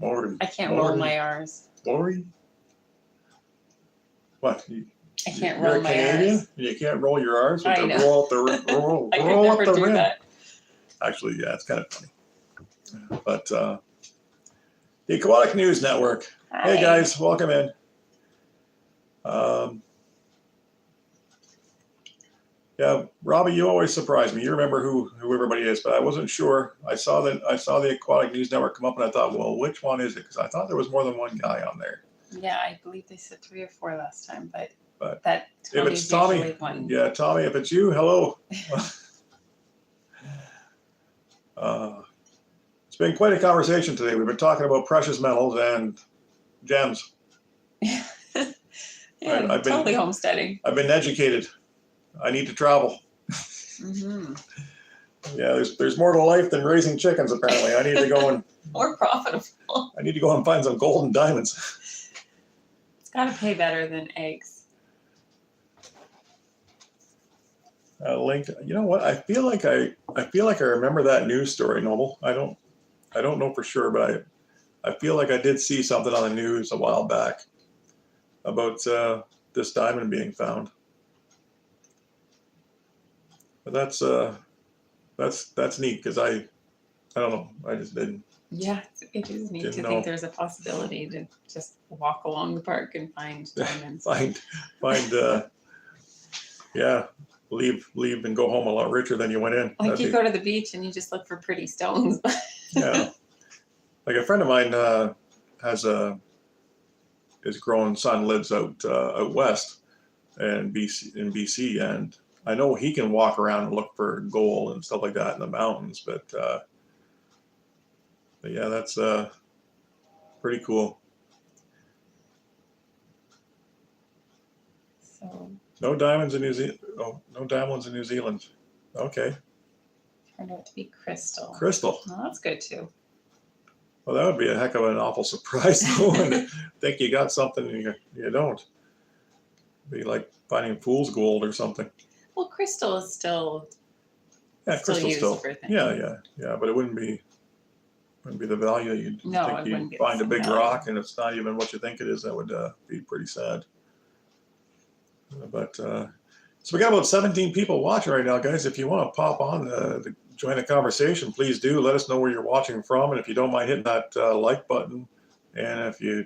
Maury. I can't roll my R's. Maury? What? I can't You're roll a my Canadian? R's. You can't roll your R's with I the know. roll up the roll, I could roll up never the do rim. that. Actually, yeah, it's kind of funny. But the Aquatic News Network. Hi. Hey guys, welcome in. Yeah, Robbie, you always surprise me. You remember who everybody is, but I wasn't sure. I saw the Aquatic News Network come up, and I thought, well, which one is it? Because I thought there was more than one guy on there. Yeah, I believe they said 3 or 4 last time, but If that it's Tommy's Tommy, usually one. yeah, Tommy, if it's you, hello. It's been quite a conversation today. We've been talking about precious metals and gems. Yeah, I've been- totally homesteading. I've been educated. I need to travel. Mm-hmm. Yeah, there's more to life than raising chickens. Apparently, I need to go and More profitable. I need to go and find some gold and diamonds. It's got to pay better than eggs. Link. You know what? I feel like I remember that news story, Noble. I don't know for sure, but I feel like I did see something on the news a while back about this diamond being found. But that's neat because I don't know. I just didn't. Yeah, it is neat to Didn't know. think there's a possibility to just walk along the park and find diamonds. find yeah, leave and go home a lot richer than you went in. Like you go to the beach and you just look for pretty stones. Yeah, like a friend of mine has his grown son lives out west in BC, and I know he can walk around and look for gold and stuff like that in the mountains, but yeah, that's pretty cool. So No diamonds in New Zealand. Oh, no diamonds in New Zealand. Okay. turned out to be crystal. Crystal. Well, that's good too. Well, that would be a heck of an awful surprise, though, and think you got something and you don't. It'd be like finding fool's gold or something. Well, crystal is still Crystal used still. for things. Yeah, but it wouldn't be the value that you'd No, think it you'd wouldn't be the find a same big value. rock and it's not even what you think it is. That would be pretty sad. But so we got about 17 people watching right now, guys. If you want to pop on to join the conversation, please do. Let us know where you're watching from, and if you don't mind hitting that like button, and if you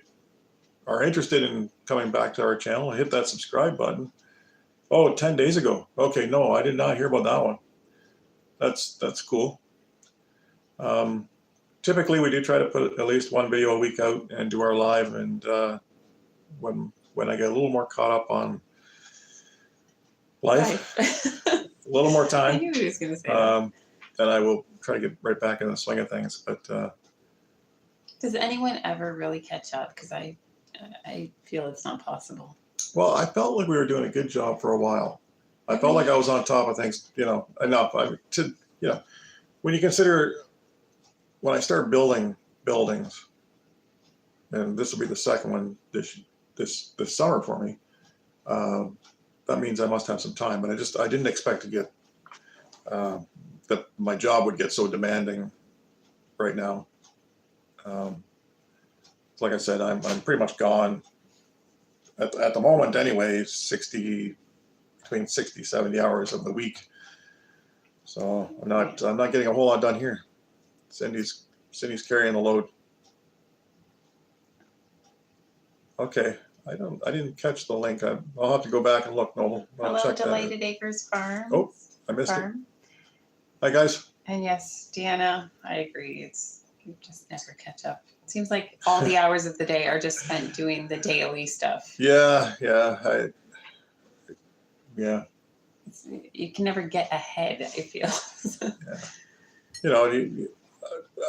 are interested in coming back to our channel, hit that subscribe button. Oh, 10 days ago. Okay, no, I did not hear about that one. That's cool. Typically, we do try to put at least one video a week out and do our live. And when I get a little more caught up on life, a little more I time, knew he was going to say that. then I will try to get right back in the swing of things. But Does anyone ever really catch up? Because I feel it's not possible. well, I felt like we were doing a good job for a while. I felt like I was on top of things, enough. when you consider when I start building buildings, and this will be the second one this summer for me. That means I must have some time, but I didn't expect to get that my job would get so demanding right now. Like I said, I'm pretty much gone at the moment anyway, between 60, 70 hours of the week. So I'm not getting a whole lot done here. Cindy's carrying the load. Okay, I didn't catch the link. I'll have to go back and look. No, I'll Hello, check that out. Delighted Acres Farm. Oh, I missed it. Hi guys. And yes, Deanna, I agree. You just never catch up. It seems like all the hours of the day are just spent doing the daily stuff. Yeah. You can never get ahead, I feel. Yeah. You know,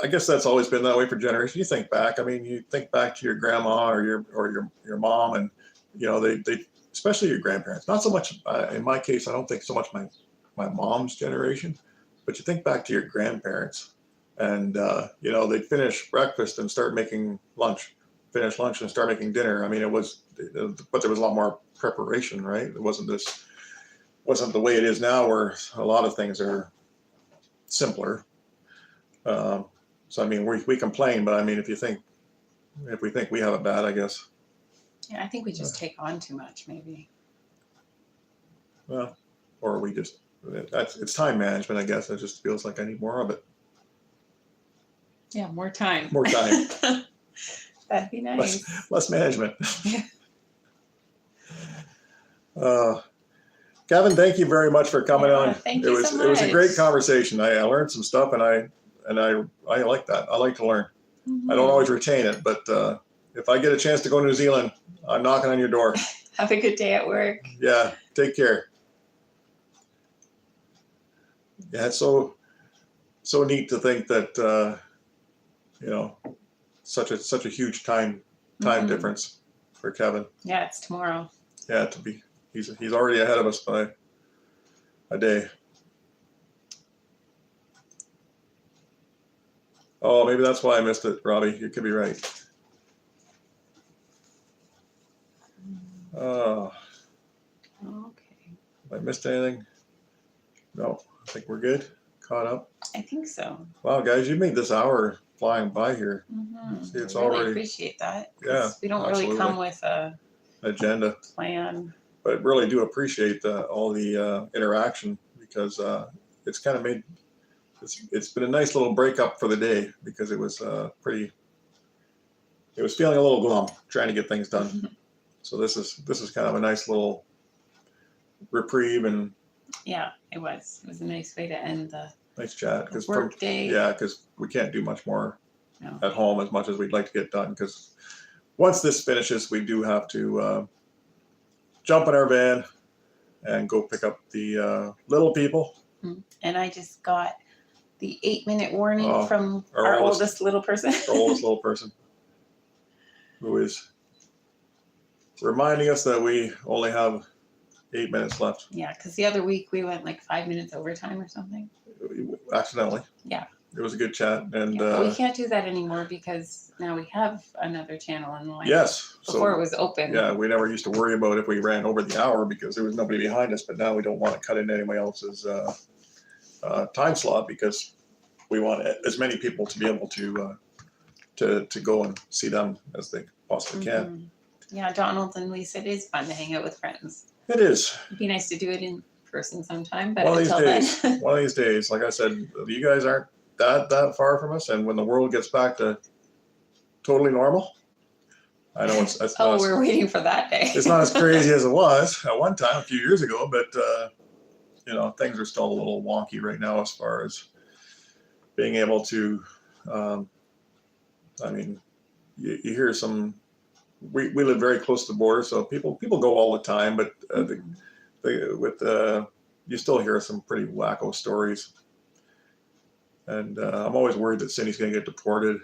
I guess that's always been that way for generations. You think back. I mean, you think back to your grandma or your mom, and you know they especially your grandparents. Not so much in my case. I don't think so much my mom's generation, but you think back to your grandparents, and you know they'd finish breakfast and start making lunch, finish lunch and start making dinner. I mean, but there was a lot more preparation, right? It wasn't the way it is now, where a lot of things are simpler. So I mean, we complain, but I mean, if we think we have it bad, I guess. Yeah, I think we just take on too much, maybe. Well, or it's time management, I guess. It just feels like I need more of it. Yeah, more time. More time. That'd be nice. Less management. Kevin, thank you very much for coming on. Thank you so much. It was a great conversation. I learned some stuff, and I like that. I like to learn. Mm-hmm. I don't always retain it, but if I get a chance to go to New Zealand, I'm knocking on your door. Have a good day at work. Yeah, take care. Yeah, it's so neat to think that you know, such a huge time difference for Kevin. Yeah, it's tomorrow. Yeah, he's already ahead of us by a day. Oh, maybe that's why I missed it, Robbie. You could be right. Oh, Okay. have I missed anything? No, I think we're good. Caught up. I think so. Wow, guys, you made this hour flying by here. Mm-hmm. See, it's I really already appreciate that. Yeah, We don't really come with a agenda, plan. but really do appreciate all the interaction, because it's kind of made it's been a nice little breakup for the day, because it was feeling a little glum trying to get things done. Mm-hmm. So this is kind of a nice little reprieve, and Yeah, it was. It was a nice way to end the nice chat, work day. Yeah, because we can't do much more No. at home as much as we'd like to get done, because once this finishes, we do have to jump in our van and go pick up the little people. And I just got the 8-minute warning from our our oldest little person. Our oldest little person, who is reminding us that we only have 8 minutes left. Yeah, because the other week we went like 5 minutes overtime or something. Accidentally. Yeah. It was a good chat, and Yeah, but we can't do that anymore because now we have another channel in the line. yes, Before it was open. Yeah, we never used to worry about if we ran over the hour because there was nobody behind us, but now we don't want to cut into anybody else's time slot, because we want as many people to be able to go and see them as they possibly can. Mm-hmm. Yeah, Donald and Lisa, it is fun to hang out with friends. It is. It'd be nice to do it in person sometime, but One of until these days, then. one of these days, like I said, you guys aren't that far from us, and when the world gets back to totally normal, I know it's not we're waiting for that day. it's not as crazy as it was at one time a few years ago, but you know, things are still a little wonky right now as far as being able to I mean, you hear some, we live very close to the border, so people go all the time, but you still hear some pretty wacko stories, and I'm always worried that Cindy's going to get deported.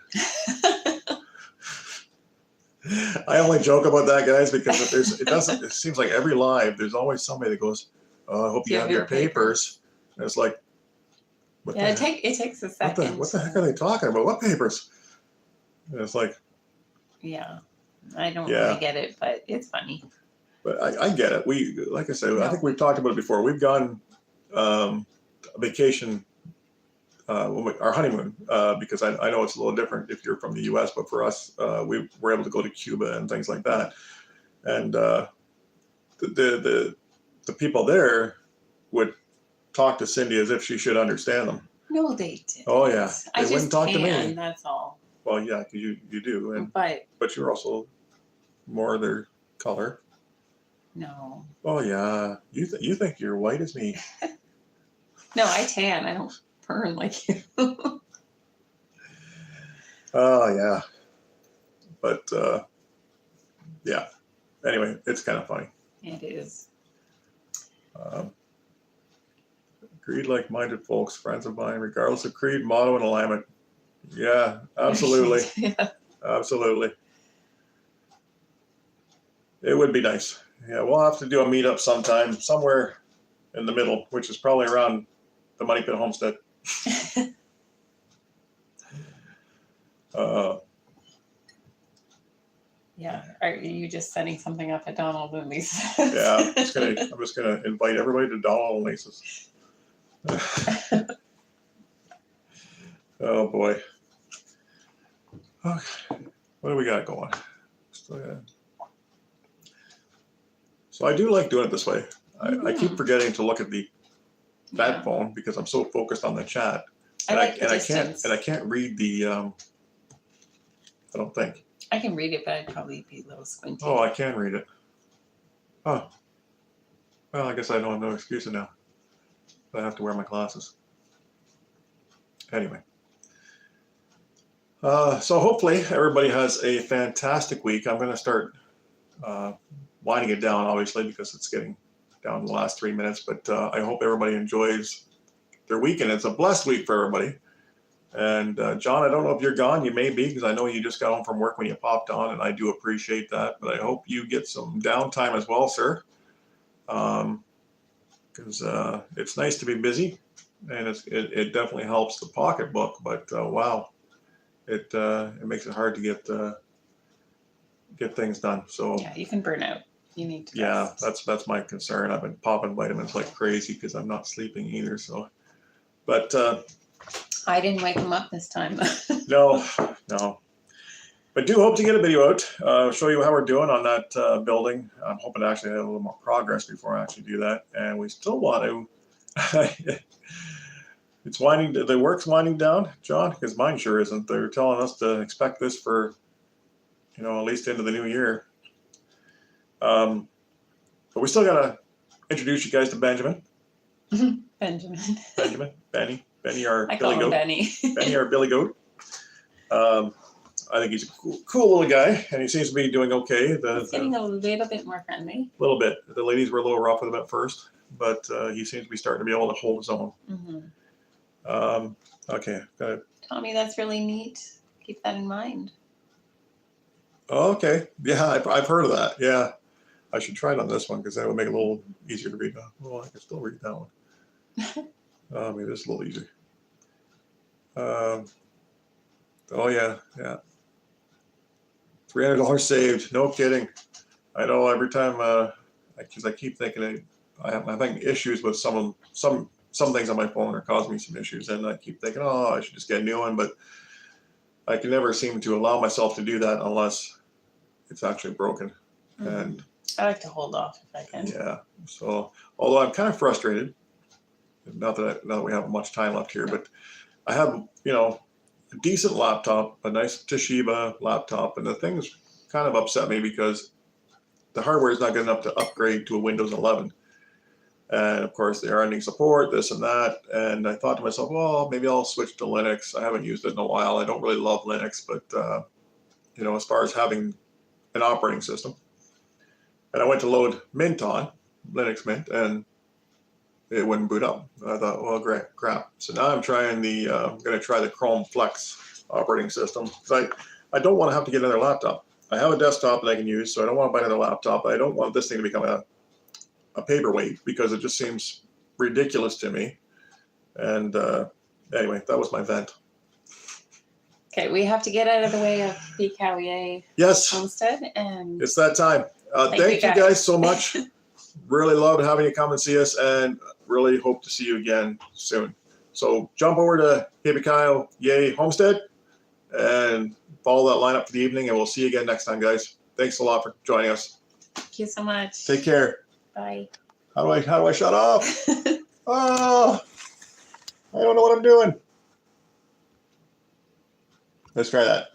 I only joke about that, guys, because it seems like every live there's always somebody that goes, "Oh, I hope you have your papers." And it's like, What Yeah, the heck? it takes a second. What the heck are they talking about? What papers? And it's like, Yeah, I don't yeah. really get it, but it's funny. But I get it. Like I said, I No. think we've talked about it before. We've gone vacation, our honeymoon, because I know it's a little different if you're from the U.S., but for us, we were able to go to Cuba and things like that. And the people there would talk to Cindy as if she should understand them. No, they didn't. Oh yeah, I they wouldn't just talk to me. can, that's all. Well, yeah, 'cause you do, and but you're also more their color. No. Oh yeah, you think you're white as me. No, I tan. I don't burn like you. Oh yeah, but yeah. Anyway, it's kind of funny. It is. Creed like-minded folks, friends of mine, regardless of creed, motto, and alignment. Yeah, absolutely, Yeah. absolutely. It would be nice. Yeah, we'll have to do a meetup sometime, somewhere in the middle, which is probably around the Money Pit Homestead. Yeah. Are you just setting something up at Donald and Lisa's? Yeah, I'm just gonna invite everybody to Donald and Lisa's. Oh boy. Okay, what do we got going? So I do like doing it this way. I keep forgetting to look at that phone because I'm so focused on the chat, and I can't read the. I don't think. I can read it, but I'd probably be a little squinty. Oh, I can read it. Oh. Well, I guess I don't have no excuses now. I have to wear my glasses. Anyway. So hopefully everybody has a fantastic week. I'm going to start winding it down, obviously, because it's getting down to the last 3 minutes. But I hope everybody enjoys their weekend. It's a blessed week for everybody. And John, I don't know if you're gone. You may be, because I know you just got home from work when you popped on, and I do appreciate that. But I hope you get some downtime as well, sir. Because it's nice to be busy, and it definitely helps the pocketbook. But wow, it makes it hard to get things done. So yeah, you can burn out. You need to rest. Yeah, that's my concern. I've been popping vitamins like crazy because I'm not sleeping either. So, but I didn't wake him up this time. no. But do hope to get a video out, show you how we're doing on that building. I'm hoping to actually have a little more progress before I actually do that. And we still want to. The work's winding down, John, because mine sure isn't. They're telling us to expect this for, at least into the new year. But we still got to introduce you guys to Benjamin. Benny, our I Billy call him Goat. Benny. Benny, our Billy Goat. I think he's a cool little guy, and he seems to be doing okay. He's getting a little bit more friendly. A little bit. The ladies were a little rough with him at first, but he seems to be starting to be able to hold his own. Mm-hmm. Okay. Got it. Tommy, that's really neat. Keep that in mind. Okay. Yeah, I've heard of that. Yeah. I should try it on this one because that would make it a little easier to read. Well, I can still read that one. Maybe this is a little easier. Oh, yeah. $300 saved. No kidding. I know every time, because I keep thinking I'm having issues with some things on my phone are causing me some issues, and I keep thinking, oh, I should just get a new one, but I can never seem to allow myself to do that unless it's actually broken. Mm-hmm. And I like to hold off if I can. Yeah. So, although I'm kind of frustrated, not that we have much time left here, but I have, a decent laptop, a nice Toshiba laptop, and the things kind of upset me because the hardware is not good enough to upgrade to a Windows 11. And of course, they are ending support, this and that. And I thought to myself, well, maybe I'll switch to Linux. I haven't used it in a while. I don't really love Linux, but, as far as having an operating system. And I went to load Mint on, Linux Mint, and it wouldn't boot up. I thought, well, great, crap. So now I'm going to try the Chrome Flex operating system. Because I don't want to have to get another laptop. I have a desktop that I can use, so I don't want to buy another laptop. I don't want this thing to become a paperweight because it just seems ridiculous to me. And Anyway, that was my vent. Okay, we have to get out of the way of Acre Yes, Homestead, and it's that time. Thank you guys so much. Really loved having you come and see us, and really hope to see you again soon. So jump over to Acre Homestead and follow that lineup for the evening, and we'll see you again next time, guys. Thanks a lot for joining us. Thank you so much. Take care. Bye. How do I shut off? Oh, I don't know what I'm doing. Let's try that.